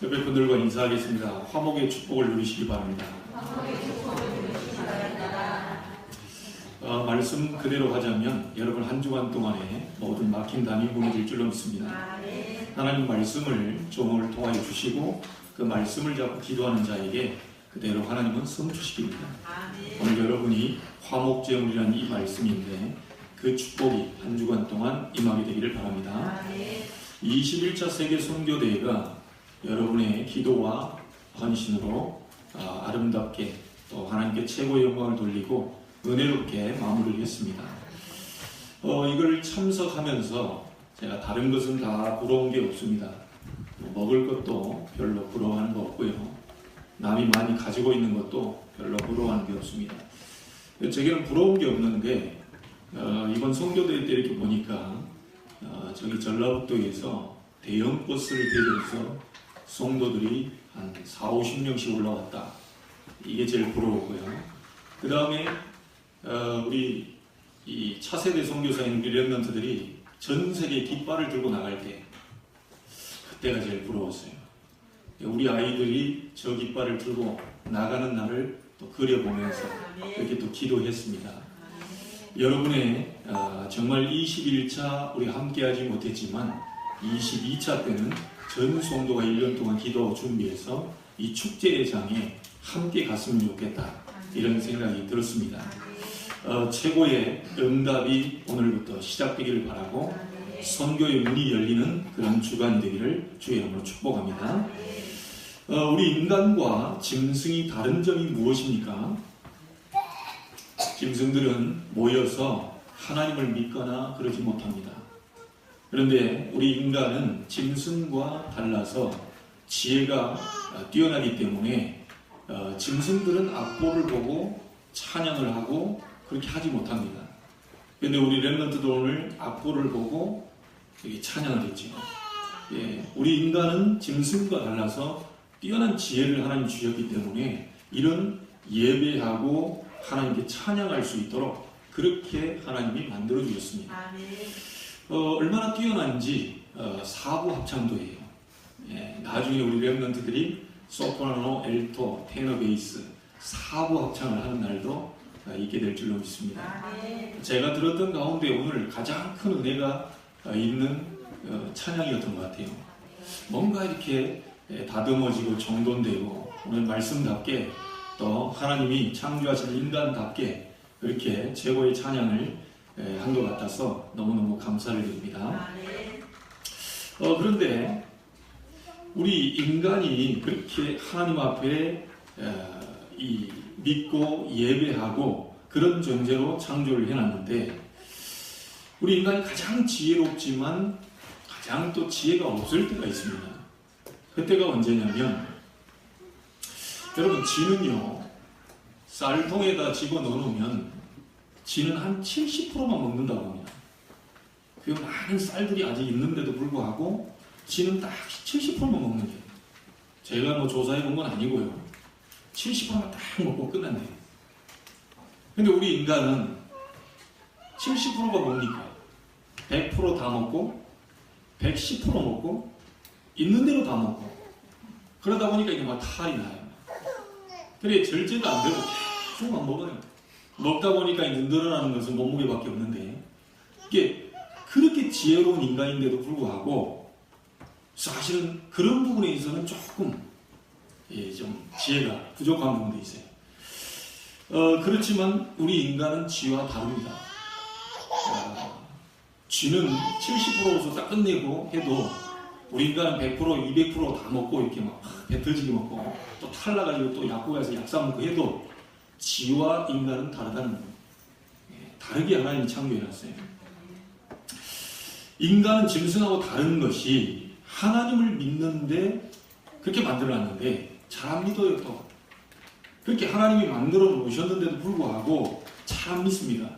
옆에 분들과 인사하겠습니다. 화목의 축복을 누리시기 바랍니다. 말씀 그대로 하자면 여러분 한 주간 동안에 모든 막힌 담이 무너질 줄로 믿습니다. 하나님 말씀을 종을 통하여 주시고 그 말씀을 잡고 기도하는 자에게 그대로 하나님은 성취시킵니다. 오늘 여러분이 화목제물이라는 이 말씀인데 그 축복이 한 주간 동안 임하게 되기를 바랍니다. 21차 세계 선교대회가 여러분의 기도와 헌신으로 아름답게 또 하나님께 최고의 영광을 돌리고 은혜롭게 마무리를 했습니다. 이걸 참석하면서 제가 다른 것은 다 부러운 게 없습니다. 먹을 것도 별로 부러워하는 거 없고요. 남이 많이 가지고 있는 것도 별로 부러워하는 게 없습니다. 제게는 부러운 게 없는데 이번 선교대회 때 이렇게 보니까 저기 전라북도에서 대형 버스를 대절해서 성도들이 한 40-50명씩 올라왔다. 이게 제일 부러웠고요. 그 다음에 우리 이 차세대 선교사인 우리 렘넌트들이 전 세계 깃발을 들고 나갈 때 그때가 제일 부러웠어요. 우리 아이들이 저 깃발을 들고 나가는 날을 또 그려보면서 이렇게 또 기도했습니다. 여러분의 정말 21차 우리 함께하지 못했지만 22차 때는 전 성도가 1년 동안 기도 준비해서 이 축제의 장에 함께 갔으면 좋겠다 이런 생각이 들었습니다. 최고의 응답이 오늘부터 시작되기를 바라고 선교의 문이 열리는 그런 주간이 되기를 주의 이름으로 축복합니다. 우리 인간과 짐승이 다른 점이 무엇입니까? 짐승들은 모여서 하나님을 믿거나 그러지 못합니다. 그런데 우리 인간은 짐승과 달라서 지혜가 뛰어나기 때문에 짐승들은 악보를 보고 찬양을 하고 그렇게 하지 못합니다. 그런데 우리 렘넌트도 오늘 악보를 보고 찬양을 했죠. 우리 인간은 짐승과 달라서 뛰어난 지혜를 하나님 주셨기 때문에 이런 예배하고 하나님께 찬양할 수 있도록 그렇게 하나님이 만들어 주셨습니다. 얼마나 뛰어난지 사부 합창도 해요. 나중에 우리 렘넌트들이 소프라노, 엘토, 테너, 베이스 사부 합창을 하는 날도 있게 될 줄로 믿습니다. 제가 들었던 가운데 오늘 가장 큰 은혜가 있는 찬양이었던 것 같아요. 뭔가 이렇게 다듬어지고 정돈되고 오늘 말씀답게 또 하나님이 창조하신 인간답게 그렇게 최고의 찬양을 한 것 같아서 너무너무 감사를 드립니다. 그런데 우리 인간이 그렇게 하나님 앞에 믿고 예배하고 그런 존재로 창조를 해놨는데 우리 인간이 가장 지혜롭지만 가장 또 지혜가 없을 때가 있습니다. 그때가 언제냐면 여러분 쥐는요 쌀통에다 집어넣어놓으면 쥐는 한 70%만 먹는다고 합니다. 그 많은 쌀들이 아직 있는데도 불구하고 쥐는 딱 70%만 먹는 거예요. 제가 뭐 조사해본 건 아니고요. 70%만 딱 먹고 끝났네요. 근데 우리 인간은 70%가 뭡니까? 100% 다 먹고 110% 먹고 있는 대로 다 먹고 그러다 보니까 이게 막 탈이 나요. 그래 절제도 안 되고 계속만 먹어요. 먹다 보니까 이제 늘어나는 것은 몸무게밖에 없는데 이게 그렇게 지혜로운 인간인데도 불구하고 사실은 그런 부분에 있어서는 조금 좀 지혜가 부족한 부분도 있어요. 그렇지만 우리 인간은 쥐와 다릅니다. 쥐는 70%에서 딱 끝내고 해도 우리 인간은 100%, 200% 다 먹고 이렇게 막 배 터지게 먹고 또 탈나가지고 또 약국에서 약사 먹고 해도 쥐와 인간은 다르다는 거예요. 다르게 하나님이 창조해놨어요. 인간은 짐승하고 다른 것이 하나님을 믿는데 그렇게 만들어놨는데 잘 안 믿어요. 또 그렇게 하나님이 만들어 놓으셨는데도 불구하고 잘 안 믿습니다.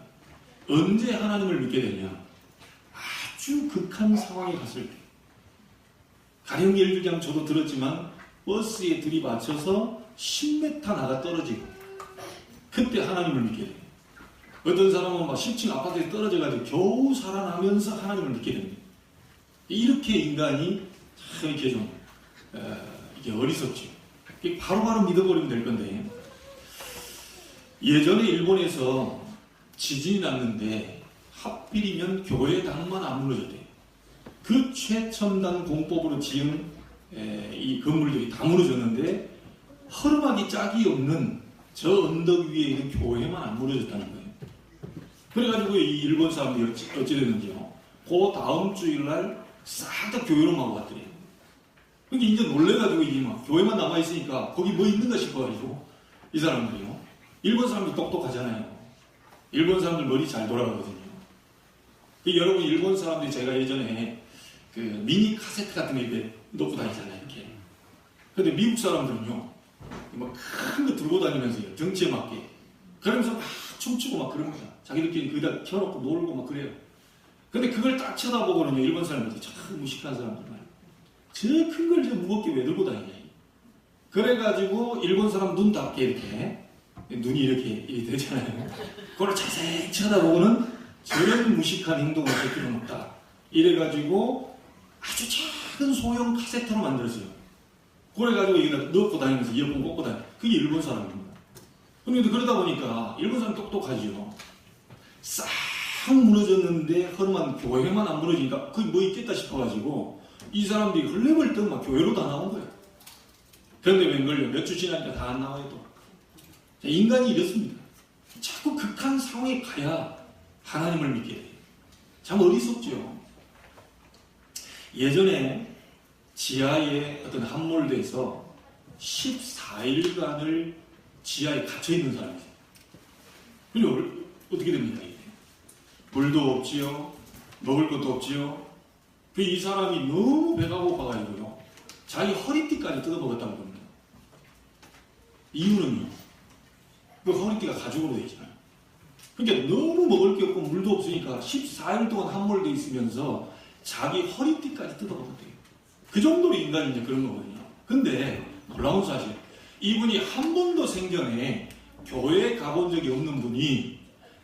언제 하나님을 믿게 되냐? 아주 극한 상황에 갔을 때. 가령 예를 들자면 저도 들었지만 버스에 들이받쳐서 10m 나가 떨어지고 그때 하나님을 믿게 돼요. 어떤 사람은 막 10층 아파트에 떨어져가지고 겨우 살아나면서 하나님을 믿게 됩니다. 이렇게 인간이 이렇게 좀 이게 어리석죠. 바로바로 믿어버리면 될 건데, 예전에 일본에서 지진이 났는데 하필이면 교회 당만 안 무너졌대요. 그 최첨단 공법으로 지은 이 건물들이 다 무너졌는데 허름하기 짝이 없는 저 언덕 위에 있는 교회만 안 무너졌다는 거예요. 그래가지고 이 일본 사람들이 어찌 됐는지요. 그 다음 주일날 싹 다 교회로 막 왔더래요. 그러니까 이제 놀래가지고 이게 막 교회만 남아있으니까 거기 뭐 있는가 싶어가지고 이 사람들이요. 일본 사람들 똑똑하잖아요. 일본 사람들 머리 잘 돌아가거든요. 여러분 일본 사람들이 제가 예전에 그 미니 카세트 같은 거 이렇게 놓고 다니잖아요. 이렇게. 근데 미국 사람들은요. 막 큰 거 들고 다니면서요. 정치에 맞게. 그러면서 막 춤추고 막 그런 거야. 자기들끼리 거기다 켜놓고 놀고 막 그래요. 근데 그걸 딱 쳐다보고는요. 일본 사람들이 참 무식한 사람들 말이에요. 저 큰 걸 저 무겁게 왜 들고 다니냐. 그래가지고 일본 사람 눈 닿게 이렇게 눈이 이렇게 되잖아요. 그걸 자세히 쳐다보고는 저런 무식한 행동을 할 필요는 없다. 이래가지고 아주 작은 소형 카세트로 만들었어요. 그래가지고 여기다 넣고 다니면서 이어폰 꽂고 다니. 그게 일본 사람입니다. 그런데 그러다 보니까 일본 사람 똑똑하죠. 싹 무너졌는데 허름한 교회만 안 무너지니까 그게 뭐 있겠다 싶어가지고 이 사람들이 헐레벌떡 막 교회로 다 나온 거예요. 그런데 웬걸요? 몇 주 지나니까 다 안 나와요 또. 인간이 이렇습니다. 자꾸 극한 상황에 가야 하나님을 믿게 돼요. 참 어리석죠. 예전에 지하에 어떤 함몰대에서 14일간을 지하에 갇혀있는 사람이 있어요. 그리고 어떻게 됩니까? 이게? 물도 없지요. 먹을 것도 없지요. 이 사람이 너무 배가 고파가지고요. 자기 허리띠까지 뜯어먹었다고 합니다. 이유는요. 그 허리띠가 가죽으로 되어 있잖아요. 그러니까 너무 먹을 게 없고 물도 없으니까 14일 동안 함몰되어 있으면서 자기 허리띠까지 뜯어먹었대요. 그 정도로 인간이 이제 그런 거거든요. 근데 놀라운 사실, 이분이 한 번도 생전에 교회에 가본 적이 없는 분이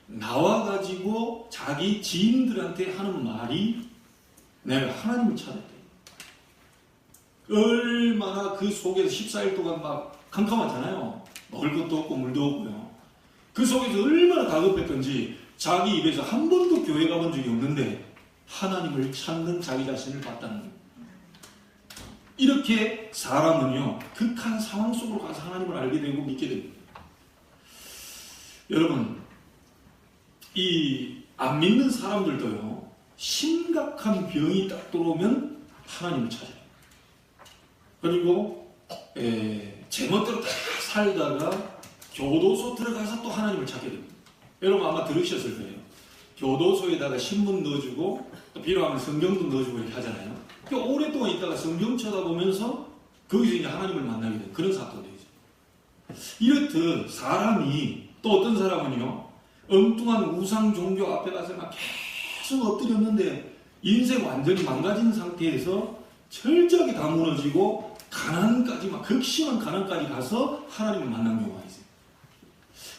나와가지고 자기 지인들한테 하는 말이 내가 하나님을 찾았대. 얼마나 그 속에서 14일 동안 막 캄캄하잖아요. 먹을 것도 없고 물도 없고요. 그 속에서 얼마나 다급했던지 자기 입에서 한 번도 교회 가본 적이 없는데 하나님을 찾는 자기 자신을 봤다는 거예요. 이렇게 사람은요, 극한 상황 속으로 가서 하나님을 알게 되고 믿게 됩니다. 여러분, 이 안 믿는 사람들도요, 심각한 병이 딱 들어오면 하나님을 찾아요. 그리고 제멋대로 다 살다가 교도소 들어가서 또 하나님을 찾게 됩니다. 여러분 아마 들으셨을 거예요. 교도소에다가 신문 넣어주고 또 필요하면 성경도 넣어주고 이렇게 하잖아요. 그러니까 오랫동안 있다가 성경 쳐다보면서 거기서 이제 하나님을 만나게 되는 그런 사건이 되죠. 이렇듯 사람이, 또 어떤 사람은요, 엉뚱한 우상 종교 앞에 가서 막 계속 엎드렸는데 인생 완전히 망가진 상태에서 철저하게 다 무너지고 가난까지, 막 극심한 가난까지 가서 하나님을 만난 경우가 있어요.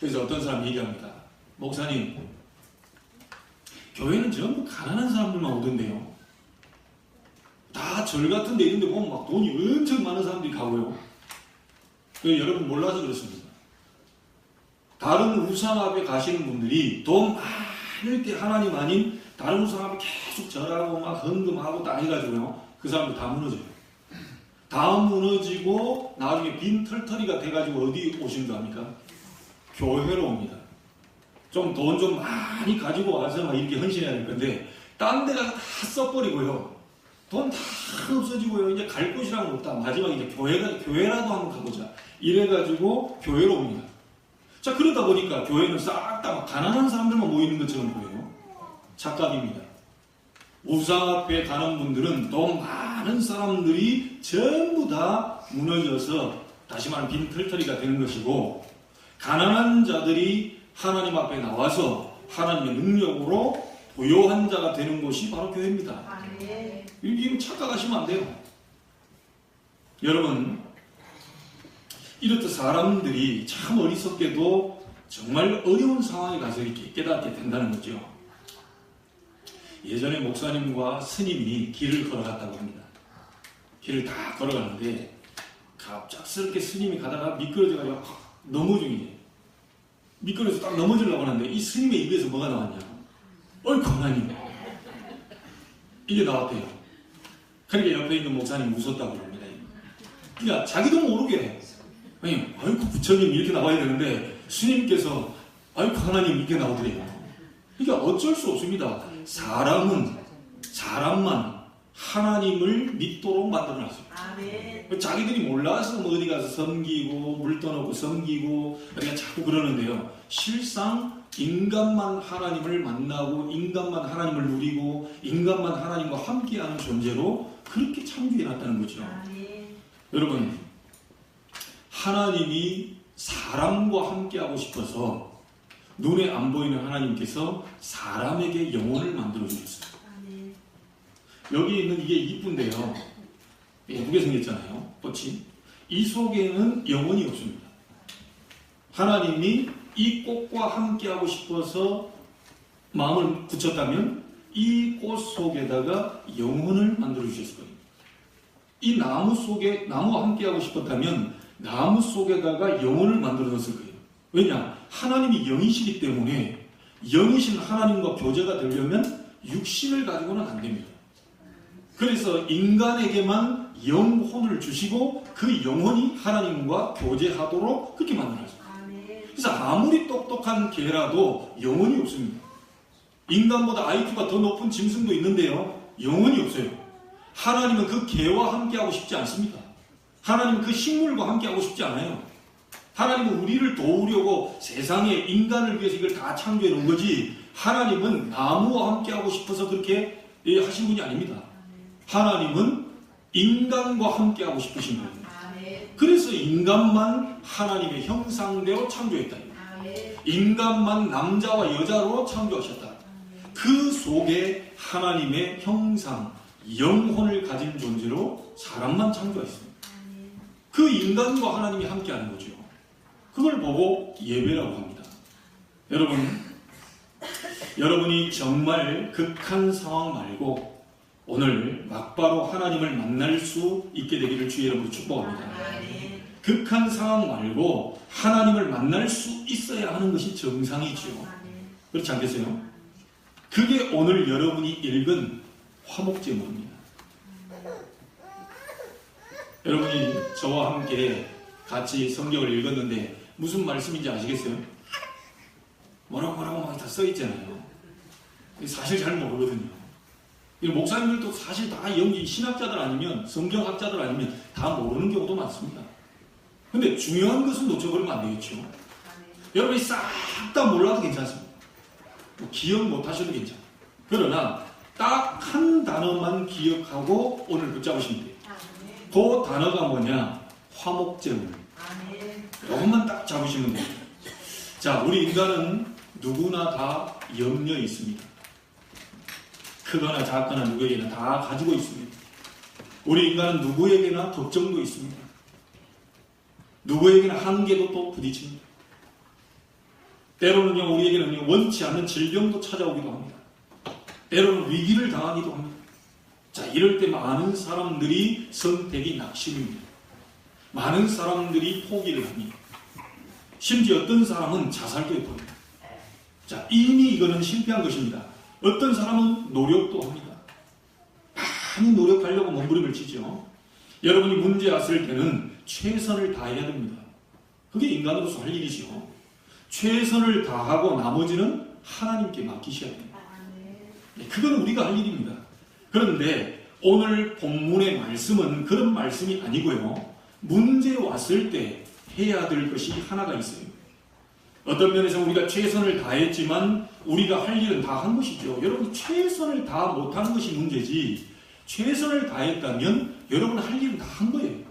그래서 어떤 사람이 얘기합니다. 목사님, 교회는 전부 가난한 사람들만 오던데요. 다 절 같은 데 있는데 보면 막 돈이 엄청 많은 사람들이 가고요. 여러분 몰라서 그렇습니다. 다른 우상 앞에 가시는 분들이 돈 많을 때 하나님 아닌 다른 우상 앞에 계속 절하고 막 헌금하고 다 해가지고요. 그 사람들 다 무너져요. 다 무너지고 나중에 빈 털터리가 돼가지고 어디 오신다 합니까? 교회로 옵니다. 좀 돈 좀 많이 가지고 와서 막 이렇게 헌신해야 될 건데 딴 데 가서 다 써버리고요. 돈 다 없어지고요. 이제 갈 곳이랑 없다. 마지막에 이제 교회라도 한번 가보자. 이래가지고 교회로 옵니다. 자, 그러다 보니까 교회는 싹 다 가난한 사람들만 모이는 것처럼 보여요. 착각입니다. 우상 앞에 가는 분들은 돈 많은 사람들이 전부 다 무너져서 다시 말하면 빈 털터리가 되는 것이고, 가난한 자들이 하나님 앞에 나와서 하나님의 능력으로 부요한 자가 되는 곳이 바로 교회입니다. 이거 착각하시면 안 돼요. 여러분, 이렇듯 사람들이 참 어리석게도 정말 어려운 상황에 가서 이렇게 깨닫게 된다는 거죠. 예전에 목사님과 스님이 길을 걸어갔다고 합니다. 길을 다 걸어가는데 갑작스럽게 스님이 가다가 미끄러져가지고 넘어지게 미끄러져서 딱 넘어지려고 하는데 이 스님의 입에서 뭐가 나왔냐? 어이구 하나님, 이게 나왔대요. 그러니까 옆에 있는 목사님 웃었다고 그럽니다. 그러니까 자기도 모르게 아이고 부처님 이렇게 나와야 되는데 스님께서 아이고 하나님 이렇게 나오더래요. 그러니까 어쩔 수 없습니다. 사람만 하나님을 믿도록 만들어놨어요. 자기들이 몰라서 뭐 어디 가서 섬기고 물 떠놓고 섬기고 그러니까 자꾸 그러는데요. 실상 인간만 하나님을 만나고 인간만 하나님을 누리고 인간만 하나님과 함께하는 존재로 그렇게 창조해놨다는 거죠. 여러분, 하나님이 사람과 함께하고 싶어서 눈에 안 보이는 하나님께서 사람에게 영혼을 만들어 주셨어요. 여기 있는 이게 이쁜데요. 예쁘게 생겼잖아요. 꽃이. 이 속에는 영혼이 없습니다. 하나님이 이 꽃과 함께하고 싶어서 마음을 굳혔다면 이 꽃 속에다가 영혼을 만들어 주셨을 거예요. 이 나무 속에 나무와 함께하고 싶었다면 나무 속에다가 영혼을 만들어 놨을 거예요. 왜냐? 하나님이 영이시기 때문에 영이신 하나님과 교제가 되려면 육신을 가지고는 안 됩니다. 그래서 인간에게만 영혼을 주시고 그 영혼이 하나님과 교제하도록 그렇게 만들어졌어요. 그래서 아무리 똑똑한 개라도 영혼이 없습니다. 인간보다 IQ가 더 높은 짐승도 있는데요. 영혼이 없어요. 하나님은 그 개와 함께하고 싶지 않습니다. 하나님은 그 식물과 함께하고 싶지 않아요. 하나님은 우리를 도우려고 세상에 인간을 위해서 이걸 다 창조해 놓은 거지 하나님은 나무와 함께하고 싶어서 그렇게 하신 분이 아닙니다. 하나님은 인간과 함께하고 싶으신 거예요. 그래서 인간만 하나님의 형상대로 창조했다. 인간만 남자와 여자로 창조하셨다. 그 속에 하나님의 형상, 영혼을 가진 존재로 사람만 창조했습니다. 그 인간과 하나님이 함께하는 거죠. 그걸 보고 예배라고 합니다. 여러분이 정말 극한 상황 말고 오늘 막바로 하나님을 만날 수 있게 되기를 주의 이름으로 축복합니다. 극한 상황 말고 하나님을 만날 수 있어야 하는 것이 정상이지요. 그렇지 않겠어요? 그게 오늘 여러분이 읽은 화목제물입니다. 여러분이 저와 함께 같이 성경을 읽었는데 무슨 말씀인지 아시겠어요? 뭐라고 막 다 써있잖아요. 사실 잘 모르거든요. 목사님들도 사실 다 연기 신학자들 아니면 성경학자들 아니면 다 모르는 경우도 많습니다. 근데 중요한 것은 놓쳐버리면 안 되겠죠. 여러분이 싹 다 몰라도 괜찮습니다. 기억 못하셔도 괜찮아요. 그러나 딱 한 단어만 기억하고 오늘 붙잡으시면 돼요. 그 단어가 뭐냐? 화목제물. 이것만 딱 잡으시면 돼요. 자, 우리 인간은 누구나 다 염려 있습니다. 크거나 작거나 누구에게나 다 가지고 있습니다. 우리 인간은 누구에게나 걱정도 있습니다. 누구에게나 한계도 또 부딪힙니다. 때로는요, 우리에게는 원치 않는 질병도 찾아오기도 합니다. 때로는 위기를 당하기도 합니다. 자, 이럴 때 많은 사람들이 선택이 낙심입니다. 많은 사람들이 포기를 합니다. 심지어 어떤 사람은 자살도 해버립니다. 자, 이미 이거는 실패한 것입니다. 어떤 사람은 노력도 합니다. 많이 노력하려고 몸부림을 치죠. 여러분이 문제 왔을 때는 최선을 다해야 됩니다. 그게 인간으로서 할 일이죠. 최선을 다하고 나머지는 하나님께 맡기셔야 됩니다. 그건 우리가 할 일입니다. 그런데 오늘 본문의 말씀은 그런 말씀이 아니고요. 문제 왔을 때 해야 될 것이 하나가 있어요. 어떤 면에서 우리가 최선을 다했지만 우리가 할 일은 다 한 것이죠. 여러분 최선을 다 못한 것이 문제지 최선을 다했다면 여러분 할 일은 다 한 거예요.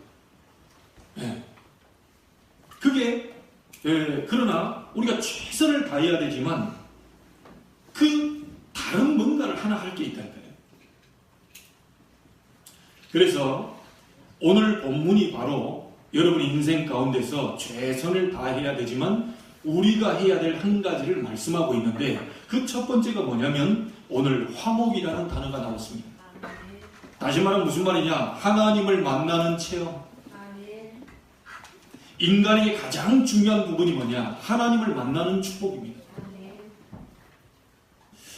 그게 그러나 우리가 최선을 다해야 되지만 그 다른 뭔가를 하나 할 게 있다니까요. 그래서 오늘 본문이 바로 여러분 인생 가운데서 최선을 다해야 되지만 우리가 해야 될 한 가지를 말씀하고 있는데 그 첫 번째가 뭐냐면 오늘 화목이라는 단어가 나왔습니다. 다시 말하면 무슨 말이냐? 하나님을 만나는 체험. 인간에게 가장 중요한 부분이 뭐냐? 하나님을 만나는 축복입니다.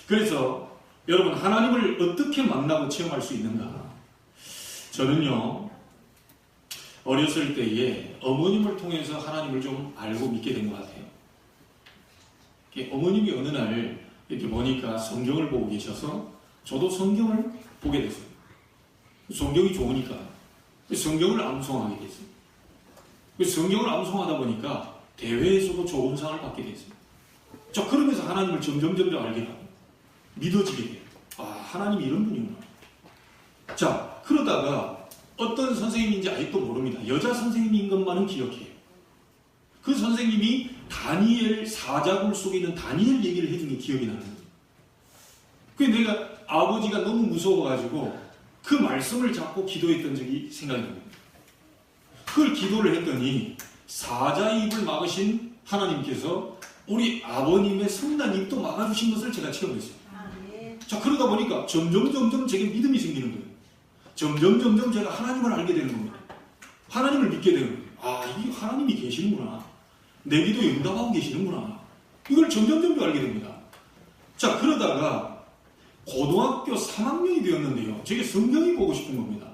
그래서 여러분, 하나님을 어떻게 만나고 체험할 수 있는가? 저는요, 어렸을 때에 어머님을 통해서 하나님을 좀 알고 믿게 된 것 같아요. 어머님이 어느 날 이렇게 보니까 성경을 보고 계셔서 저도 성경을 보게 됐어요. 성경이 좋으니까 성경을 암송하게 됐어요. 성경을 암송하다 보니까 대회에서도 좋은 상을 받게 됐어요. 자, 그러면서 하나님을 점점 알게 하고 믿어지게 돼요. 아, 하나님이 이런 분이구나. 자, 그러다가 어떤 선생님인지 아직도 모릅니다. 여자 선생님인 것만은 기억해요. 그 선생님이 다니엘 사자굴 속에 있는 다니엘 얘기를 해준 게 기억이 나는 거예요. 그래서 내가 아버지가 너무 무서워가지고 그 말씀을 잡고 기도했던 적이 생각이 납니다. 그걸 기도를 했더니 사자 입을 막으신 하나님께서 우리 아버님의 성난 입도 막아주신 것을 제가 체험했어요. 자, 그러다 보니까 점점 제게 믿음이 생기는 거예요. 점점 제가 하나님을 알게 되는 겁니다. 하나님을 믿게 되는 거예요. 아, 이게 하나님이 계시는구나. 내 기도 응답하고 계시는구나. 이걸 점점 알게 됩니다. 자, 그러다가 고등학교 3학년이 되었는데요. 제게 성경이 보고 싶은 겁니다.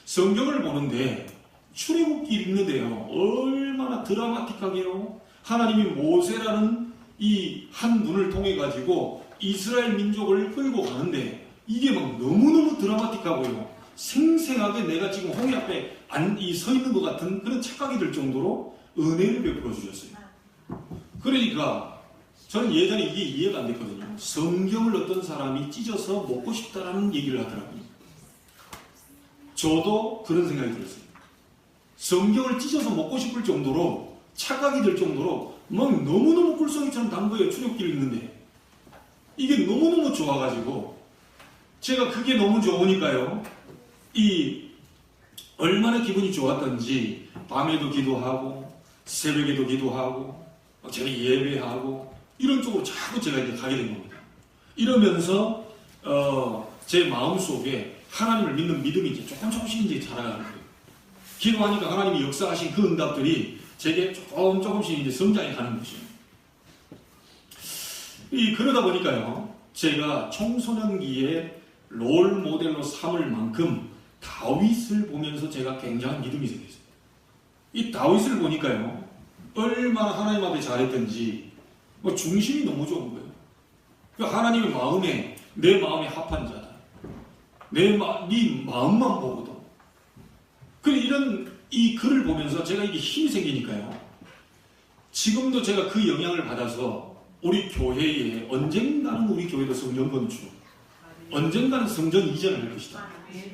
성경을 보는데 출애굽기 읽는데요. 얼마나 드라마틱하게요. 하나님이 모세라는 이 한 눈을 통해 가지고 이스라엘 민족을 끌고 가는데 이게 막 너무너무 드라마틱하고요. 생생하게 내가 지금 홍해 앞에 서 있는 것 같은 그런 착각이 들 정도로 은혜를 베풀어 주셨어요. 그러니까 저는 예전에 이게 이해가 안 됐거든요. 성경을 어떤 사람이 찢어서 먹고 싶다라는 얘기를 하더라고요. 저도 그런 생각이 들었어요. 성경을 찢어서 먹고 싶을 정도로 착각이 들 정도로 막 너무너무 꿀성이처럼 단 거예요. 출애굽기를 읽는데 이게 너무너무 좋아가지고 제가 그게 너무 좋으니까요. 얼마나 기분이 좋았던지 밤에도 기도하고 새벽에도 기도하고 제가 예배하고 이런 쪽으로 자꾸 제가 이제 가게 된 겁니다. 이러면서 제 마음속에 하나님을 믿는 믿음이 이제 조금씩 이제 자라가는 거예요. 기도하니까 하나님이 역사하신 그 응답들이 제게 조금씩 이제 성장해 가는 것이에요. 그러다 보니까요, 제가 청소년기에 롤 모델로 삼을 만큼 다윗을 보면서 제가 굉장한 믿음이 생겼어요. 이 다윗을 보니까요, 얼마나 하나님 앞에 잘했던지 중심이 너무 좋은 거예요. 하나님의 마음에 내 마음에 합한 자다. 네 마음만 보거든. 이런 이 글을 보면서 제가 이게 힘이 생기니까요. 지금도 제가 그 영향을 받아서 우리 교회에 언젠가는 우리 교회도 성전 건축, 언젠가는 성전 이전을 할 것이다.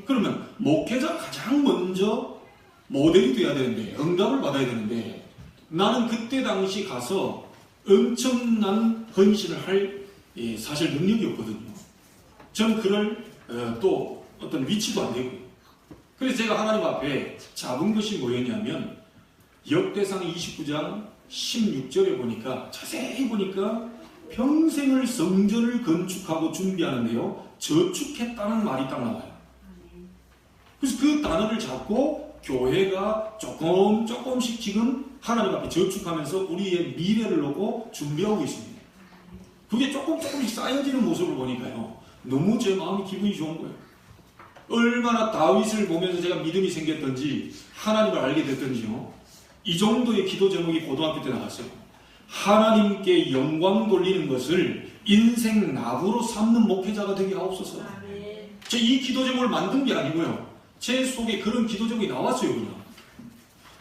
그러면 목회자가 가장 먼저 모델이 돼야 되는데, 응답을 받아야 되는데, 나는 그때 당시 가서 엄청난 헌신을 할 사실 능력이 없거든요. 저는 그럴 또 어떤 위치도 안 되고요. 그래서 제가 하나님 앞에 잡은 것이 뭐였냐면 역대상 29장 16절에 보니까 자세히 보니까 평생을 성전을 건축하고 준비하는데요 저축했다는 말이 딱 나와요. 그래서 그 단어를 잡고 교회가 조금씩 지금 하나님 앞에 저축하면서 우리의 미래를 놓고 준비하고 있습니다. 그게 조금씩 쌓여지는 모습을 보니까요 너무 제 마음이 기분이 좋은 거예요. 얼마나 다윗을 보면서 제가 믿음이 생겼던지 하나님을 알게 됐던지요. 이 정도의 기도 제목이 고등학교 때 나왔어요. 하나님께 영광 돌리는 것을 인생 낙으로 삼는 목회자가 되게 하옵소서. 제 이 기도 제목을 만든 게 아니고요. 제 속에 그런 기도 제목이 나왔어요. 그냥.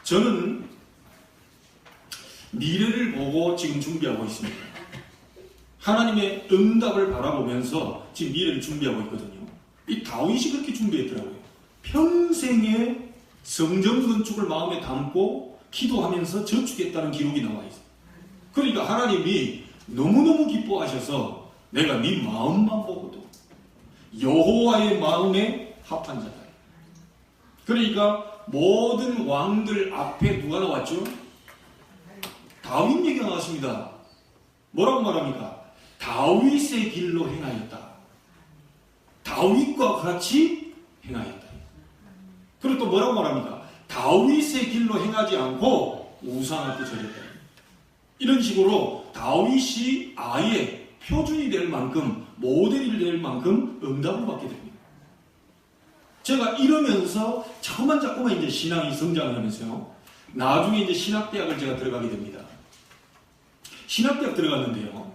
저는 미래를 보고 지금 준비하고 있습니다. 하나님의 응답을 바라보면서 지금 미래를 준비하고 있거든요. 이 다윗이 그렇게 준비했더라고요. 평생의 성전 건축을 마음에 담고 기도하면서 저축했다는 기록이 나와 있어요. 그러니까 하나님이 너무너무 기뻐하셔서 내가 네 마음만 보거든. 여호와의 마음에 합한 자다. 그러니까 모든 왕들 앞에 누가 나왔죠? 다윗 얘기가 나왔습니다. 뭐라고 말합니까? 다윗의 길로 행하였다. 다윗과 같이 행하였다. 그리고 또 뭐라고 말합니까? 다윗의 길로 행하지 않고 우상한테 절했다. 이런 식으로 다윗이 아예 표준이 될 만큼, 모델이 될 만큼 응답을 받게 됩니다. 제가 이러면서 자꾸만 이제 신앙이 성장을 하면서요. 나중에 이제 신학대학을 제가 들어가게 됩니다. 신학대학 들어갔는데요.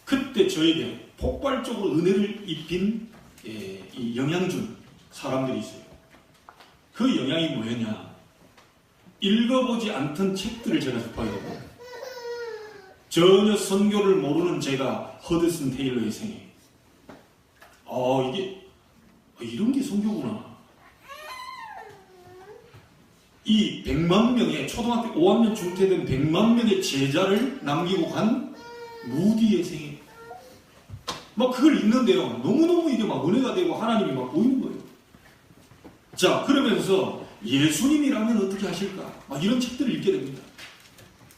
그때 저에게 폭발적으로 은혜를 입힌 이 영향 준 사람들이 있어요. 그 영향이 뭐였냐? 읽어보지 않던 책들을 제가 접하게 되고, 전혀 선교를 모르는 제가 허드슨 테일러의 생애. 이게 이런 게 선교구나. 이 100만 명의 초등학교 5학년 중퇴된 100만 명의 제자를 남기고 간 무디의 생애. 막 그걸 읽는데요. 너무너무 이게 막 은혜가 되고 하나님이 막 보이는 거예요. 자, 그러면서 예수님이라면 어떻게 하실까? 막 이런 책들을 읽게 됩니다.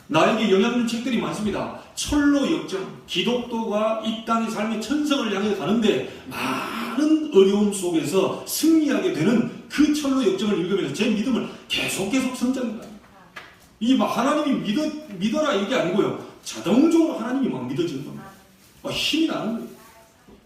나에게 영향 주는 책들이 많습니다. 철로 역정, 기독교가 이 땅의 삶의 천성을 향해 가는데 많은 어려움 속에서 승리하게 되는 그 철로 역정을 읽으면서 제 믿음을 계속 성장합니다. 이게 막 하나님이 믿어라 이게 아니고요. 자동적으로 하나님이 막 믿어지는 겁니다. 막 힘이 나는 거예요.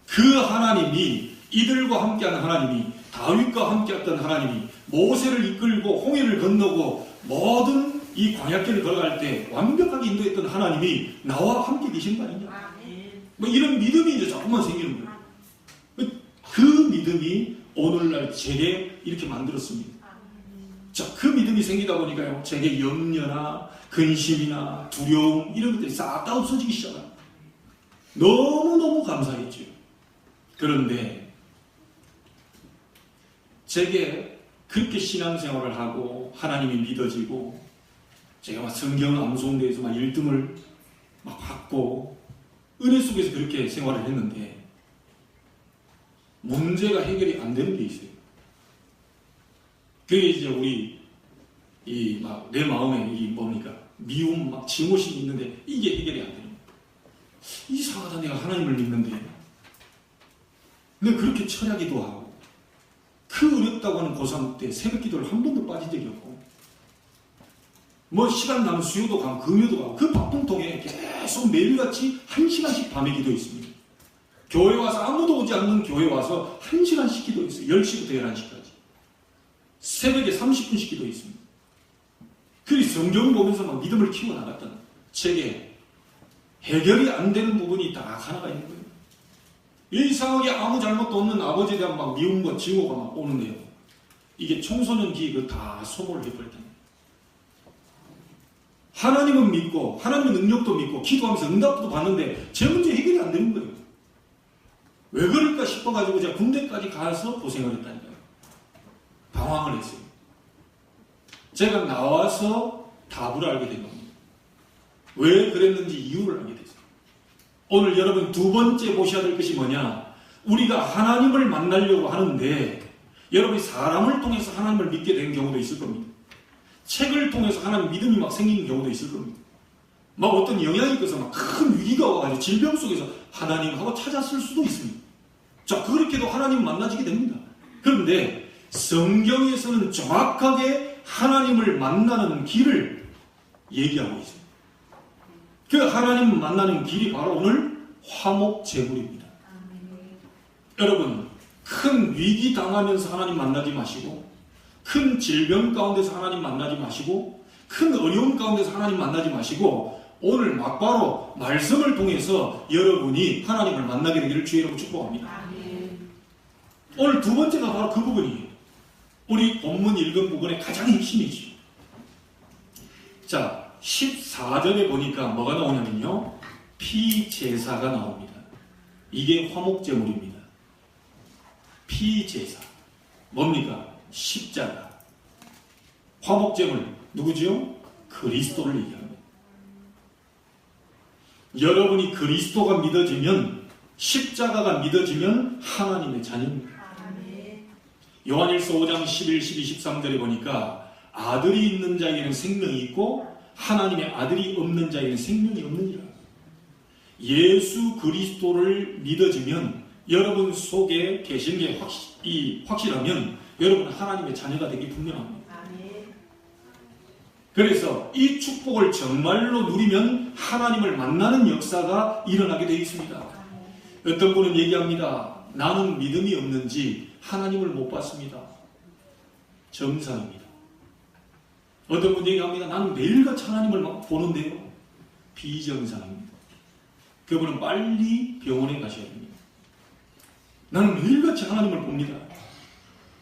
그 하나님이, 이들과 함께하는 하나님이, 다윗과 함께했던 하나님이 모세를 이끌고 홍해를 건너고 모든 이 광야길을 걸어갈 때 완벽하게 인도했던 하나님이 나와 함께 계신 거 아니냐. 뭐 이런 믿음이 이제 자꾸만 생기는 거예요. 그 믿음이 오늘날 제게 이렇게 만들었습니다. 자, 그 믿음이 생기다 보니까요, 제게 염려나 근심이나 두려움 이런 것들이 싹 다 없어지기 시작합니다. 너무너무 감사했죠. 그런데 제게 그렇게 신앙생활을 하고 하나님이 믿어지고 제가 막 성경 암송대에서 막 1등을 막 받고 은혜 속에서 그렇게 생활을 했는데 문제가 해결이 안 되는 게 있어요. 그게 이제 우리 내 마음에 뭡니까? 미움, 막 증오심이 있는데 이게 해결이 안 되는 거예요. 이상하다, 내가 하나님을 믿는데. 근데 그렇게 철야기도 하고 그 어렵다고 하는 고3 때 새벽 기도를 한 번도 빠진 적이 없고 뭐 시간 나면 수요도 가고 금요도 가고 그 바쁜통에 계속 매일같이 1시간씩 밤에 기도했습니다. 교회 와서 아무도 오지 않는 교회 와서 1시간씩 기도했어요. 10시부터 11시까지. 새벽에 30분씩 기도했습니다. 그래서 성경 보면서 막 믿음을 키워나갔던 책에 해결이 안 되는 부분이 딱 하나가 있는 거예요. 이상하게 아무 잘못도 없는 아버지에 대한 막 미움과 증오가 막 오는데요. 이게 청소년기 다 소모를 해버렸다는 거예요. 하나님은 믿고 하나님의 능력도 믿고 기도하면서 응답도 받는데 제 문제 해결이 안 되는 거예요. 왜 그럴까 싶어가지고 제가 군대까지 가서 고생을 했다니까요. 방황을 했어요. 제가 나와서 답을 알게 된 겁니다. 왜 그랬는지 이유를 알게 됐어요. 오늘 여러분 두 번째 보셔야 될 것이 뭐냐? 우리가 하나님을 만나려고 하는데 여러분이 사람을 통해서 하나님을 믿게 된 경우도 있을 겁니다. 책을 통해서 하나님 믿음이 막 생기는 경우도 있을 겁니다. 막 어떤 영향이 있어서 막 큰 위기가 와가지고 질병 속에서 하나님하고 찾았을 수도 있습니다. 자, 그렇게도 하나님 만나지게 됩니다. 그런데 성경에서는 정확하게 하나님을 만나는 길을 얘기하고 있어요. 그 하나님 만나는 길이 바로 오늘 화목제물입니다. 여러분, 큰 위기 당하면서 하나님 만나지 마시고 큰 질병 가운데서 하나님 만나지 마시고 큰 어려움 가운데서 하나님 만나지 마시고 오늘 막바로 말씀을 통해서 여러분이 하나님을 만나게 되기를 주의 이름으로 축복합니다. 오늘 두 번째가 바로 그 부분이에요. 우리 본문 읽은 부분의 가장 핵심이죠. 자, 14절에 보니까 뭐가 나오냐면요, 피제사가 나옵니다. 이게 화목제물입니다. 피제사 뭡니까? 십자가. 화목제물 누구지요? 그리스도를 얘기합니다. 여러분이 그리스도가 믿어지면, 십자가가 믿어지면 하나님의 자녀입니다. 요한일서 5장 11, 12, 13절에 보니까 아들이 있는 자에게는 생명이 있고 하나님의 아들이 없는 자에게는 생명이 없느니라. 예수 그리스도를 믿어지면 여러분 속에 계신 게 확실하면 여러분은 하나님의 자녀가 되기 분명합니다. 그래서 이 축복을 정말로 누리면 하나님을 만나는 역사가 일어나게 되어 있습니다. 어떤 분은 얘기합니다. 나는 믿음이 없는지 하나님을 못 봤습니다. 정상입니다. 어떤 분 얘기합니다. 나는 매일같이 하나님을 보는데요. 비정상입니다. 그분은 빨리 병원에 가셔야 됩니다. 나는 매일같이 하나님을 봅니다.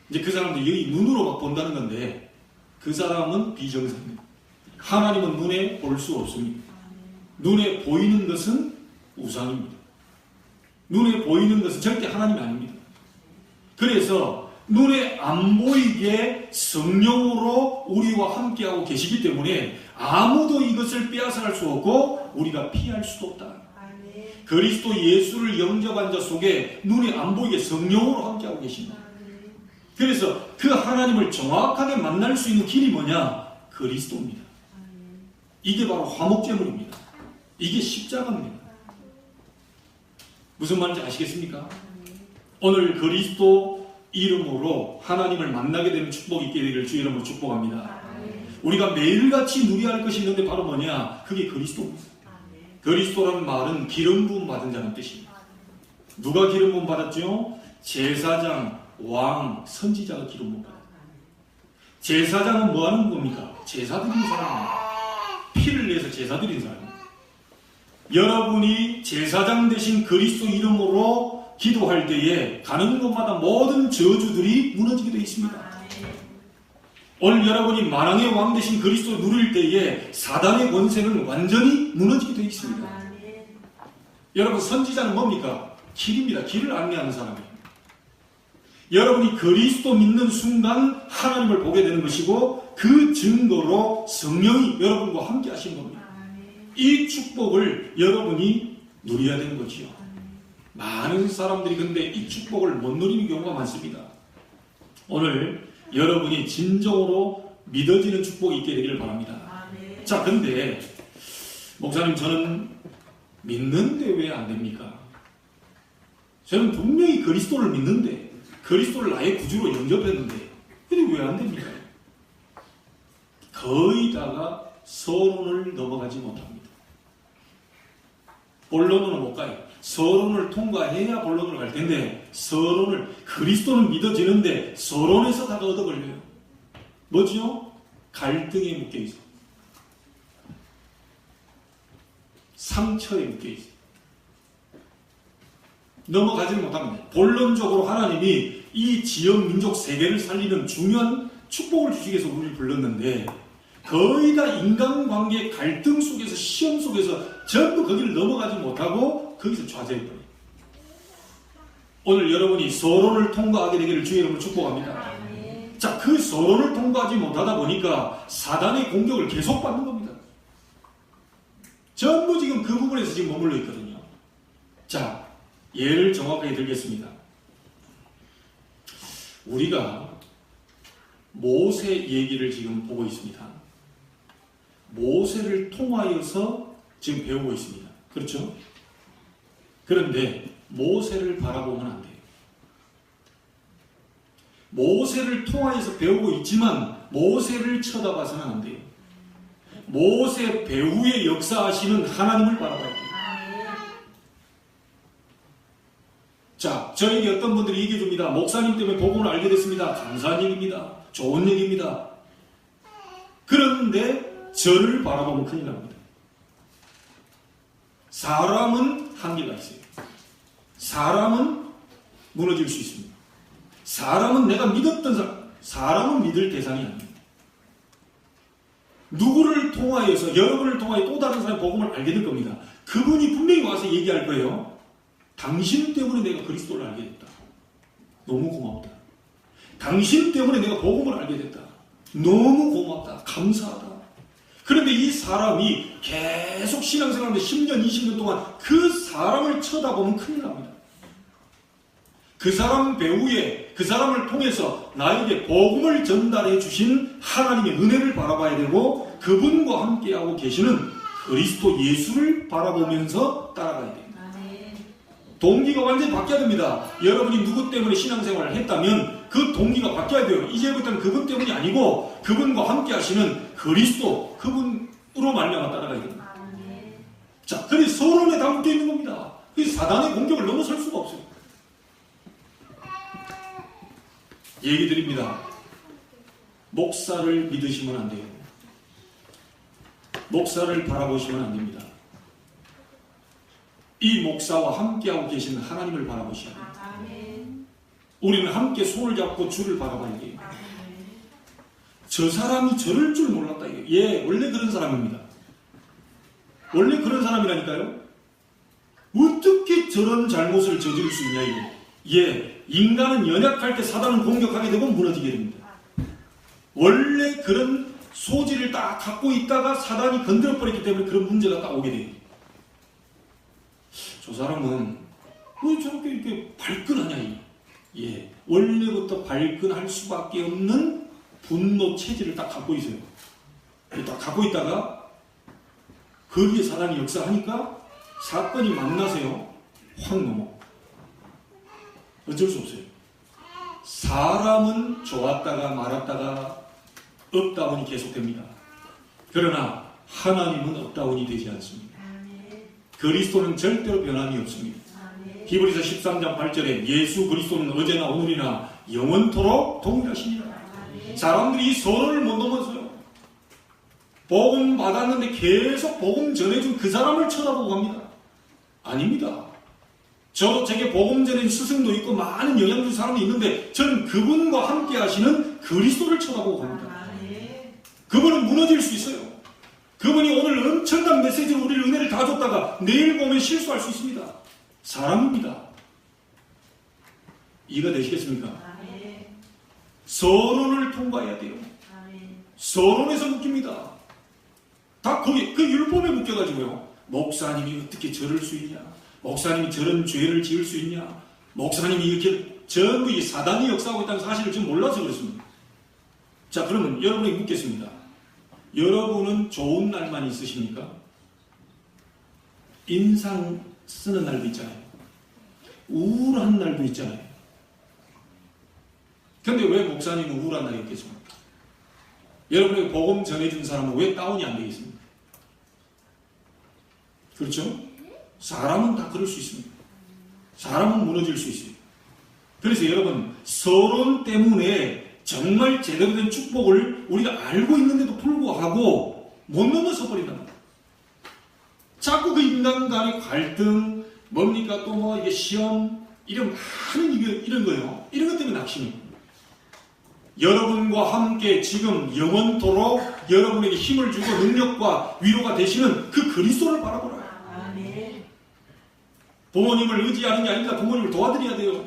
이제 그 사람도 여기 눈으로 막 본다는 건데 그 사람은 비정상입니다. 하나님은 눈에 볼 수 없습니다. 눈에 보이는 것은 우상입니다. 눈에 보이는 것은 절대 하나님이 아닙니다. 그래서 눈에 안 보이게 성령으로 우리와 함께하고 계시기 때문에 아무도 이것을 빼앗아갈 수 없고 우리가 피할 수도 없다. 그리스도 예수를 영접한 자 속에 눈에 안 보이게 성령으로 함께하고 계십니다. 그래서 그 하나님을 정확하게 만날 수 있는 길이 뭐냐? 그리스도입니다. 이게 바로 화목제물입니다. 이게 십자가입니다. 무슨 말인지 아시겠습니까? 오늘 그리스도 이름으로 하나님을 만나게 되는 축복이 있게 되기를 주 이름으로 축복합니다. 우리가 매일같이 누려야 할 것이 있는데 바로 뭐냐? 그게 그리스도입니다. 그리스도라는 말은 기름 부음 받은 자는 뜻입니다. 누가 기름 부음 받았죠? 제사장, 왕, 선지자가 기름 부음 받았다. 제사장은 뭐 하는 겁니까? 제사 드리는 사람입니다. 피를 내서 제사 드리는 사람입니다. 여러분이 제사장 되신 그리스도 이름으로 기도할 때에 가는 곳마다 모든 저주들이 무너지게 되어 있습니다. 오늘 여러분이 만왕의 왕 되신 그리스도를 누릴 때에 사단의 권세는 완전히 무너지게 되어 있습니다. 여러분 선지자는 뭡니까? 길입니다. 길을 안내하는 사람이에요. 여러분이 그리스도 믿는 순간 하나님을 보게 되는 것이고 그 증거로 성령이 여러분과 함께 하신 겁니다. 이 축복을 여러분이 누려야 되는 거지요. 많은 사람들이 근데 이 축복을 못 누리는 경우가 많습니다. 오늘 여러분이 진정으로 믿어지는 축복이 있게 되기를 바랍니다. 자, 근데 목사님 저는 믿는데 왜 안 됩니까? 저는 분명히 그리스도를 믿는데 그리스도를 나의 구주로 영접했는데 근데 왜 안 됩니까? 거의 다가 서론을 넘어가지 못합니다. 본론으로 못 가요. 서론을 통과해야 본론으로 갈 텐데 서론을 그리스도는 믿어지는데 서론에서 다가 얻어걸려요. 뭐죠? 갈등에 묶여있어. 상처에 묶여있어. 넘어가지는 못합니다. 본론적으로 하나님이 이 지역 민족 세계를 살리는 중요한 축복을 주시기 위해서 우리를 불렀는데 거의 다 인간관계 갈등 속에서 시험 속에서 전부 거기를 넘어가지 못하고 거기서 좌절해버려요. 오늘 여러분이 서론을 통과하게 되기를 주의 이름으로 축복합니다. 자, 그 서론을 통과하지 못하다 보니까 사단의 공격을 계속 받는 겁니다. 전부 지금 그 부분에서 지금 머물러 있거든요. 자, 예를 정확하게 들겠습니다. 우리가 모세 얘기를 지금 보고 있습니다. 모세를 통하여서 지금 배우고 있습니다. 그렇죠? 그런데 모세를 바라보면 안 돼요. 모세를 통하여서 배우고 있지만 모세를 쳐다봐서는 안 돼요. 모세 배후에 역사하시는 하나님을 바라봐야 돼요. 자, 저에게 어떤 분들이 얘기해 줍니다. 목사님 때문에 복음을 알게 됐습니다. 감사한 얘기입니다. 좋은 얘기입니다. 그런데 저를 바라보면 큰일 납니다. 사람은 한계가 있어요. 사람은 무너질 수 있습니다. 사람은 내가 믿었던 사람은 믿을 대상이 아닙니다. 누구를 통하여서 여러분을 통하여 또 다른 사람의 복음을 알게 될 겁니다. 그분이 분명히 와서 얘기할 거예요. 당신 때문에 내가 그리스도를 알게 됐다. 너무 고맙다. 당신 때문에 내가 복음을 알게 됐다. 너무 고맙다. 감사하다. 그런데 이 사람이 계속 신앙생활하는데 10년, 20년 동안 그 사람을 쳐다보면 큰일 납니다. 그 사람 배후에 그 사람을 통해서 나에게 복음을 전달해 주신 하나님의 은혜를 바라봐야 되고 그분과 함께하고 계시는 그리스도 예수를 바라보면서 따라가야 됩니다. 동기가 완전히 바뀌어야 됩니다. 여러분이 누구 때문에 신앙생활을 했다면 그 동기가 바뀌어야 돼요. 이제부터는 그분 때문이 아니고 그분과 함께 하시는 그리스도, 그분으로 말미암아 따라가야 됩니다. 자, 그래서 서론에 다 묶여 있는 겁니다. 그래서 사단의 공격을 넘어설 수가 없어요. 얘기 드립니다. 목사를 믿으시면 안 돼요. 목사를 바라보시면 안 됩니다. 이 목사와 함께하고 계시는 하나님을 바라보셔야 됩니다. 우리는 함께 손을 잡고 주를 바라봐야 돼요. 저 사람이 저럴 줄 몰랐다. 예, 원래 그런 사람입니다. 원래 그런 사람이라니까요. 어떻게 저런 잘못을 저지를 수 있냐 이거. 예, 인간은 연약할 때 사단은 공격하게 되고 무너지게 됩니다. 원래 그런 소질을 딱 갖고 있다가 사단이 건드려버렸기 때문에 그런 문제가 딱 오게 돼요. 저 사람은 왜 저렇게 이렇게 발끈하냐 이거. 예, 원래부터 발끈할 수밖에 없는 분노 체질을 딱 갖고 있어요. 딱 갖고 있다가 거기에 사단이 역사하니까 사건이 만나세요. 확 넘어. 어쩔 수 없어요. 사람은 좋았다가 말았다가 업다운이 계속됩니다. 그러나 하나님은 업다운이 되지 않습니다. 그리스도는 절대로 변함이 없습니다. 히브리서 13장 8절에 예수 그리스도는 어제나 오늘이나 영원토록 동일하시니라. 사람들이 이 서론을 못 넘어서요. 복음 받았는데 계속 복음 전해준 그 사람을 쳐다보고 갑니다. 아닙니다. 저도 제게 복음 전해준 스승도 있고 많은 영향 준 사람이 있는데 저는 그분과 함께 하시는 그리스도를 쳐다보고 갑니다. 그분은 무너질 수 있어요. 그분이 오늘 엄청난 메시지로 우리를 은혜를 다 줬다가 내일 보면 실수할 수 있습니다. 사람입니다. 이해가 되시겠습니까? 서론을 통과해야 돼요. 서론에서 묶입니다. 다 거기 그 율법에 묶여가지고요. 목사님이 어떻게 저럴 수 있냐? 목사님이 저런 죄를 지을 수 있냐? 목사님이 이렇게 전부 이 사단이 역사하고 있다는 사실을 좀 몰라서 그렇습니다. 자, 그러면 여러분에게 묻겠습니다. 여러분은 좋은 날만 있으십니까? 인상 쓰는 날도 있잖아요. 우울한 날도 있잖아요. 근데 왜 목사님은 우울한 날이 있겠습니까? 여러분에게 복음 전해준 사람은 왜 다운이 안 되겠습니까? 그렇죠? 사람은 다 그럴 수 있습니다. 사람은 무너질 수 있어요. 그래서 여러분, 서론 때문에 정말 제대로 된 축복을 우리가 알고 있는데도 불구하고 못 넘어서 버린답니다. 자꾸 그 인간 간의 갈등, 뭡니까 또 뭐 이게 시험, 이런 많은 이런 거요. 이런 것 때문에 낙심입니다. 여러분과 함께 지금 영원토록 여러분에게 힘을 주고 능력과 위로가 되시는 그 그리스도를 바라보라. 부모님을 의지하는 게 아니라 부모님을 도와드려야 돼요.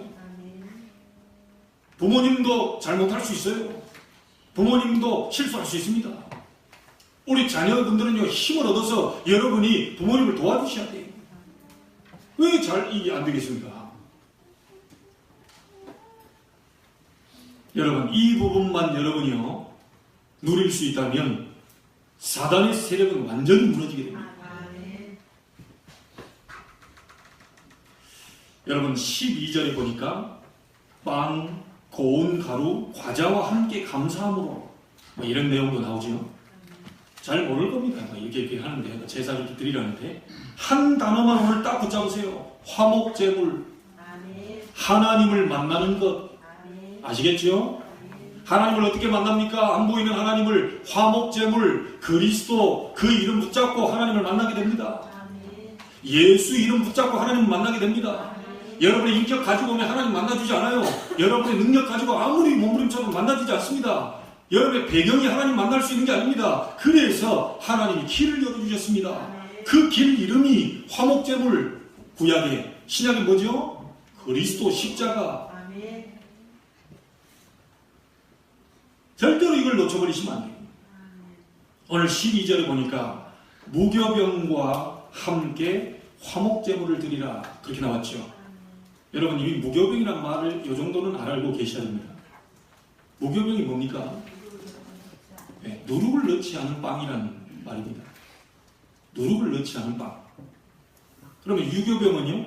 부모님도 잘못할 수 있어요. 부모님도 실수할 수 있습니다. 우리 자녀분들은요, 힘을 얻어서 여러분이 부모님을 도와주셔야 돼요. 왜 이게 안 되겠습니까? 여러분, 이 부분만 여러분이요, 누릴 수 있다면 사단의 세력은 완전히 무너지게 됩니다. 여러분, 12절에 보니까 빵, 고운 가루, 과자와 함께 감사함으로 뭐 이런 내용도 나오죠. 잘 모를 겁니다. 이렇게 하는데 제사를 이렇게 드리라는데 한 단어만 오늘 딱 붙잡으세요. 화목제물. 하나님을 만나는 것. 아시겠죠? 하나님을 어떻게 만납니까? 안 보이는 하나님을 화목제물, 그리스도, 그 이름 붙잡고 하나님을 만나게 됩니다. 예수 이름 붙잡고 하나님을 만나게 됩니다. 여러분의 인격 가지고 오면 하나님 만나주지 않아요. 여러분의 능력 가지고 아무리 몸부림쳐도 만나주지 않습니다. 여러분의 배경이 하나님 만날 수 있는 게 아닙니다. 그래서 하나님이 길을 열어주셨습니다. 그 길 이름이 화목제물, 구약의, 신약이 뭐죠? 그리스도 십자가. 절대로 이걸 놓쳐버리시면 안 돼요. 오늘 12절에 보니까 무교병과 함께 화목제물을 드리라 그렇게 나왔죠. 여러분 이미 무교병이란 말을 이 정도는 알고 계셔야 됩니다. 무교병이 뭡니까? 네, 누룩을 넣지 않은 빵이라는 말입니다. 누룩을 넣지 않은 빵. 그러면 유교병은요?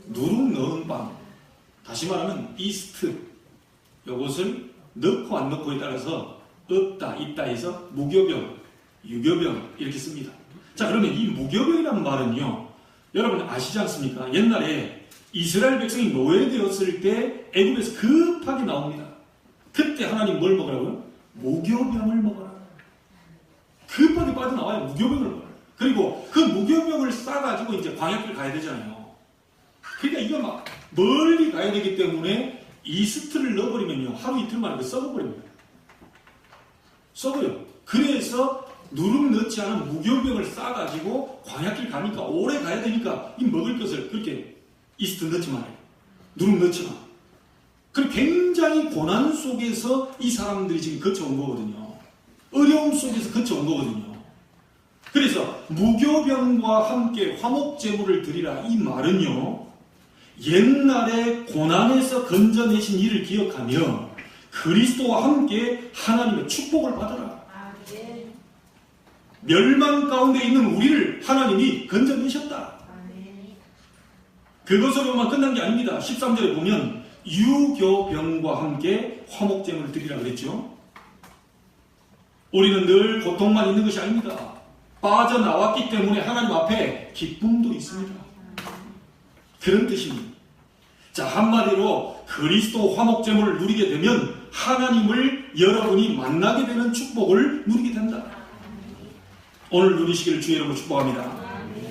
누룩 넣은 빵. 다시 말하면 이스트. 이것을 넣고 안 넣고에 따라서 없다, 있다 해서 무교병, 유교병 이렇게 씁니다. 자, 그러면 이 무교병이라는 말은요, 여러분 아시지 않습니까? 옛날에 이스라엘 백성이 노예되었을 때 애굽에서 급하게 나옵니다. 그때 하나님 뭘 먹으라고요? 무교병을 먹어라. 급하게 빠져나와요. 무교병을 먹어라. 그리고 그 무교병을 싸가지고 이제 광야길 가야 되잖아요. 그러니까 이거 막 멀리 가야 되기 때문에 이스트를 넣어버리면요, 하루 이틀 만에 썩어버립니다. 썩어요. 그래서 누룩 넣지 않은 무교병을 싸가지고 광야길 가니까 오래 가야 되니까 이 먹을 것을 그렇게 이스트 넣지 말아요. 누룩 넣지 마. 그럼 굉장히 고난 속에서 이 사람들이 지금 거쳐온 거거든요. 어려움 속에서 거쳐온 거거든요. 그래서 무교병과 함께 화목제물을 드리라 이 말은요, 옛날에 고난에서 건져내신 일을 기억하며 그리스도와 함께 하나님의 축복을 받아라. 멸망 가운데 있는 우리를 하나님이 건져내셨다. 그것으로만 끝난 게 아닙니다. 13절에 보면 유교병과 함께 화목제물을 드리라 그랬죠. 우리는 늘 고통만 있는 것이 아닙니다. 빠져나왔기 때문에 하나님 앞에 기쁨도 있습니다. 그런 뜻입니다. 자, 한마디로 그리스도 화목제물을 누리게 되면 하나님을 여러분이 만나게 되는 축복을 누리게 된다. 오늘 누리시기를 주의 이름으로 축복합니다.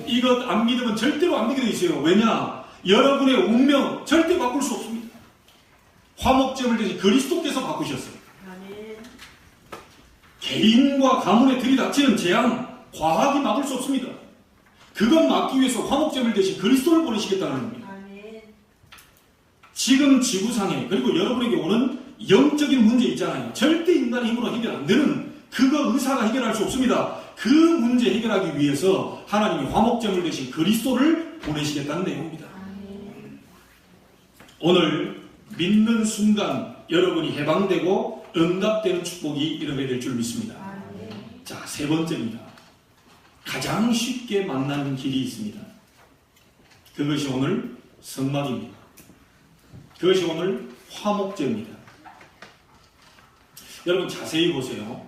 이것 안 믿으면 절대로 안 믿게 되어 있어요. 왜냐? 여러분의 운명 절대 바꿀 수 없습니다. 화목제물 대신 그리스도께서 바꾸셨어요. 개인과 가문에 들이닥치는 재앙, 과학이 막을 수 없습니다. 그것 막기 위해서 화목제물 대신 그리스도를 보내시겠다는 겁니다. 지금 지구상에, 그리고 여러분에게 오는 영적인 문제 있잖아요. 절대 인간의 힘으로 해결 안 되는 그거 의사가 해결할 수 없습니다. 그 문제 해결하기 위해서 하나님이 화목제물 대신 그리스도를 보내시겠다는 내용입니다. 오늘 믿는 순간 여러분이 해방되고 응답되는 축복이 일어나게 될 줄 믿습니다. 자, 세 번째입니다. 가장 쉽게 만나는 길이 있습니다. 그것이 오늘 성막입니다. 그것이 오늘 화목제입니다. 여러분 자세히 보세요.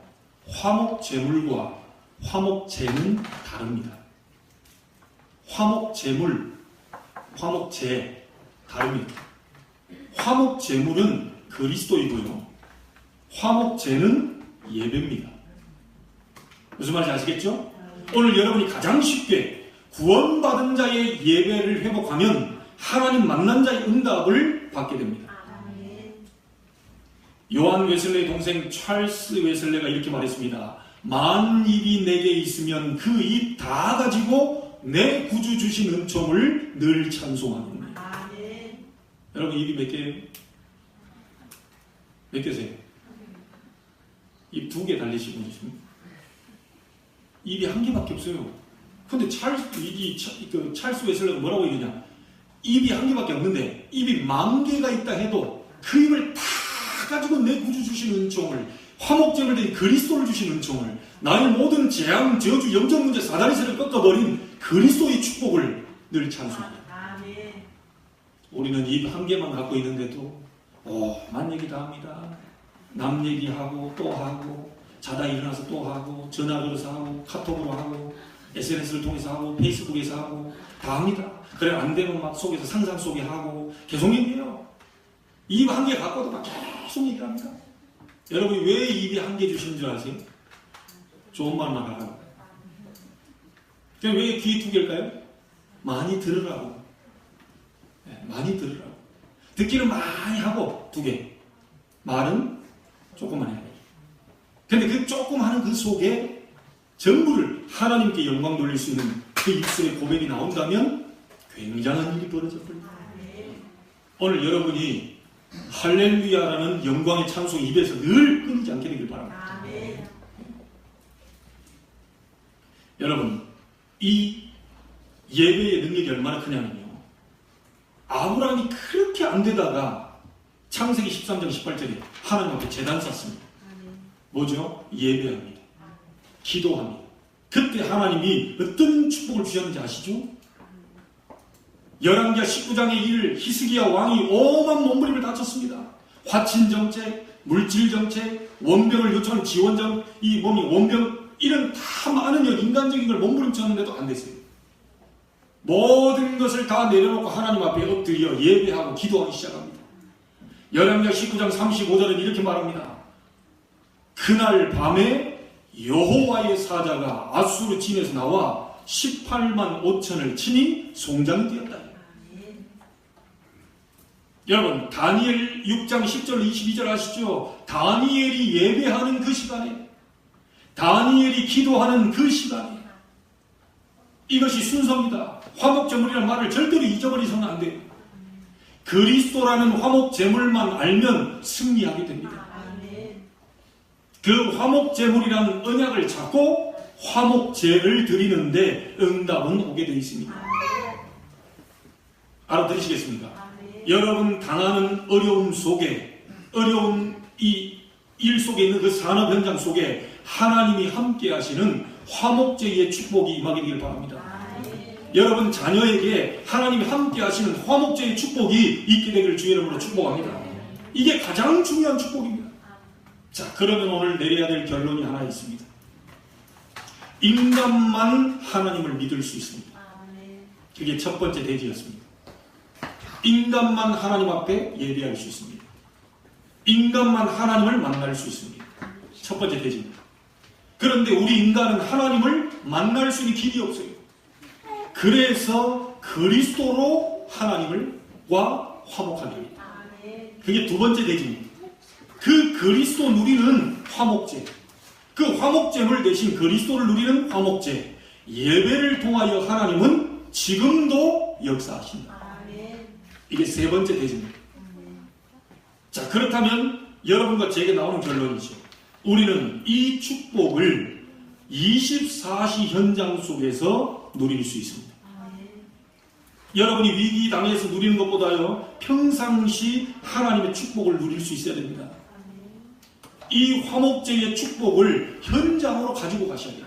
화목제물과 화목제는 다릅니다. 화목제물, 화목제 다릅니다. 화목제물은 그리스도이고요. 화목제는 예배입니다. 무슨 말인지 아시겠죠? 오늘 여러분이 가장 쉽게 구원받은 자의 예배를 회복하면 하나님 만난 자의 응답을 받게 됩니다. 요한 웨슬레의 동생 찰스 웨슬레가 이렇게 말했습니다. 만 입이 내게 있으면 그 입 다 가지고 내 구주 주신 은총을 늘 찬송하겠네. 여러분 입이 몇 개예요? 몇 개세요? 입 2개 달리시고 계십니까? 입이 1개밖에 없어요. 근데 찰스 웨슬레가 뭐라고 얘기하냐? 입이 1개밖에 없는데 입이 10,000개가 있다 해도 그 입을 다 가지고 내 구주 주신 은총을, 화목제물 된 그리스도를 주신 은총을, 나의 모든 재앙, 저주, 영적 문제, 사다리새를 꺾어버린 그리스도의 축복을 늘 찬송합니다. 우리는 입 1개만 갖고 있는데도 만 얘기 다 합니다. 남 얘기하고 또 하고, 자다 일어나서 또 하고, 전화 걸어서 하고, 카톡으로 하고, SNS를 통해서 하고, 페이스북에서 하고 다 합니다. 그래 안 되면 막 속에서 상상 속에 하고 계속 얘기해요. 입 1개 갖고도 막 계속 얘기합니다. 여러분이 왜 입이 1개 주시는 줄 아세요? 좋은 말만 하라고. 그럼 왜 귀 2개일까요? 많이 들으라고. 네, 많이 들으라고. 듣기는 많이 하고 2개. 말은 조금만 해요. 근데 그 조금 하는 그 속에 전부를 하나님께 영광 돌릴 수 있는 그 입술의 고백이 나온다면 굉장한 일이 벌어져 버립니다. 오늘 여러분이 할렐루야라는 영광의 찬송이 입에서 늘 끊이지 않게 되길 바랍니다. 여러분, 이 예배의 능력이 얼마나 크냐면요, 아브라함이 그렇게 안 되다가 창세기 13장 18절에 하나님 앞에 제단 쌌습니다. 뭐죠? 예배합니다. 기도합니다. 그때 하나님이 어떤 축복을 주셨는지 아시죠? 열왕기하 19장의 일, 히스기야 왕이 오만 몸부림을 다쳤습니다. 화친 정책, 물질 정책, 원병을 요청하는 지원정, 이 몸이 원병, 이런 다 많은 인간적인 걸 몸부림쳤는데도 안 됐어요. 모든 것을 다 내려놓고 하나님 앞에 엎드려 예배하고 기도하기 시작합니다. 열왕기하 19장 35절은 이렇게 말합니다. 그날 밤에 여호와의 사자가 아수르 진에서 나와 18만 5천을 치니 송장이 되었다. 여러분, 다니엘 6장 10절 22절 아시죠? 다니엘이 예배하는 그 시간에, 다니엘이 기도하는 그 시간에, 이것이 순서입니다. 화목제물이라는 말을 절대로 잊어버리서는 안 돼요. 그리스도라는 화목제물만 알면 승리하게 됩니다. 그 화목제물이라는 언약을 잡고 화목제를 드리는데 응답은 오게 되어 있습니다. 알아들으시겠습니까? 여러분 당하는 어려움 속에, 어려운 이 일 속에 있는 그 산업 현장 속에 하나님이 함께 하시는 화목제의 축복이 임하게 되길 바랍니다. 여러분 자녀에게 하나님이 함께 하시는 화목제의 축복이 있게 되기를 주의 이름으로 축복합니다. 이게 가장 중요한 축복입니다. 자, 그러면 오늘 내려야 될 결론이 하나 있습니다. 인간만 하나님을 믿을 수 있습니다. 그게 첫 번째 대지였습니다. 인간만 하나님 앞에 예배할 수 있습니다. 인간만 하나님을 만날 수 있습니다. 첫 번째 대지입니다. 그런데 우리 인간은 하나님을 만날 수 있는 길이 없어요. 그래서 그리스도로 하나님과 화목하게 됩니다. 그게 두 번째 대지입니다. 그 그리스도 누리는 화목제, 그 화목제물 대신 그리스도를 누리는 화목제, 예배를 통하여 하나님은 지금도 역사하신다. 이게 세 번째 대지입니다. 자, 그렇다면 여러분과 제게 나오는 결론이죠. 우리는 이 축복을 24시 현장 속에서 누릴 수 있습니다. 여러분이 위기 당해서 누리는 것보다요, 평상시 하나님의 축복을 누릴 수 있어야 됩니다. 이 화목제의 축복을 현장으로 가지고 가셔야 돼요.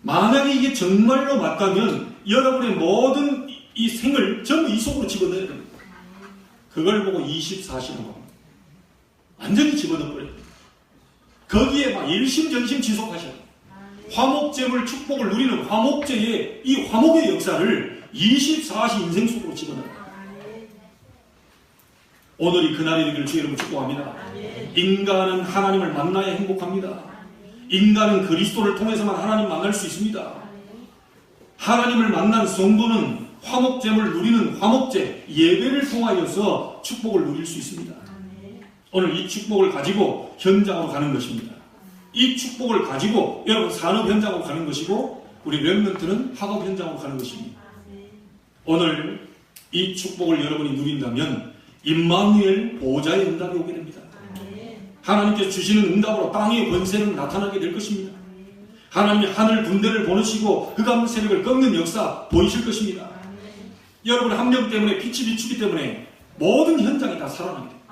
만약에 이게 정말로 맞다면 여러분의 모든 이 생을 전부 이 속으로 집어넣어야 됩니다. 그걸 보고 24시라고 합니다. 완전히 집어넣어버려야 됩니다. 거기에 막 일심전심 지속하셔야 돼요. 화목제물 축복을 누리는 화목제의 이 화목의 역사를 24시 인생 속으로 집어넣어요. 오늘이 그날이 되기를 주의 이름으로 축복합니다. 인간은 하나님을 만나야 행복합니다. 인간은 그리스도를 통해서만 하나님 만날 수 있습니다. 하나님을 만난 성도는 화목제물 누리는 화목제, 예배를 통하여서 축복을 누릴 수 있습니다. 오늘 이 축복을 가지고 현장으로 가는 것입니다. 이 축복을 가지고 여러분 산업 현장으로 가는 것이고 우리 렘넌트는 학업 현장으로 가는 것입니다. 오늘 이 축복을 여러분이 누린다면 임마누엘 보좌의 응답이 오게 됩니다. 하나님께서 주시는 응답으로 땅의 권세는 나타나게 될 것입니다. 하나님이 하늘 군대를 보내시고 흑암 세력을 꺾는 역사 보이실 것입니다. 여러분 한 명 때문에 빛이 비추기 때문에 모든 현장이 다 살아나게 됩니다.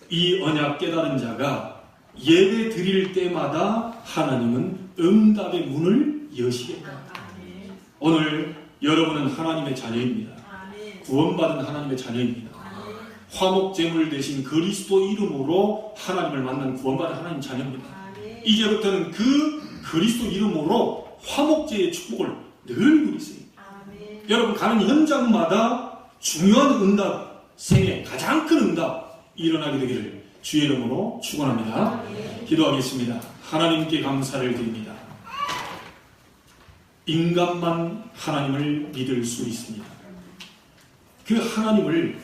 이 언약 깨달은 자가 예배 드릴 때마다 하나님은 응답의 문을 여시겠다. 오늘 여러분은 하나님의 자녀입니다. 구원받은 하나님의 자녀입니다. 화목제물 대신 그리스도 이름으로 하나님을 만난 구원받은 하나님 자녀입니다. 이제부터는 그 그리스도 이름으로 화목제의 축복을 늘 누리세요. 여러분 가는 현장마다 중요한 응답, 생애 가장 큰 응답 일어나게 되기를 주의 이름으로 축원합니다. 기도하겠습니다. 하나님께 감사를 드립니다. 인간만 하나님을 믿을 수 있습니다. 그 하나님을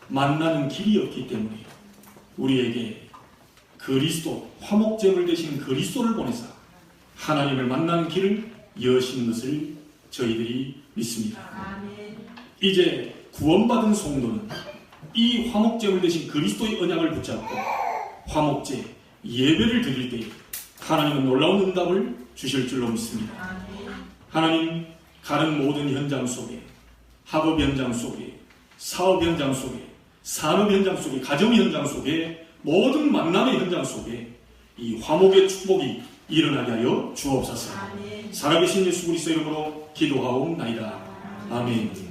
만나는 길이 없기 때문에 우리에게 그리스도, 화목제물 대신 그리스도를 보내사 하나님을 만나는 길을 여신 것을 저희들이 믿습니다. 이제 구원받은 성도는 이 화목제물 대신 그리스도의 언약을 붙잡고 화목제, 예배를 드릴 때 하나님은 놀라운 응답을 주실 줄로 믿습니다. 하나님, 가는 모든 현장 속에, 학업 현장 속에, 사업 현장 속에, 산업 현장 속에, 가정 현장 속에, 모든 만남의 현장 속에 이 화목의 축복이 일어나게 하여 주옵소서. 살아계신 예수 그리스도 이름으로 기도하옵나이다. 아멘.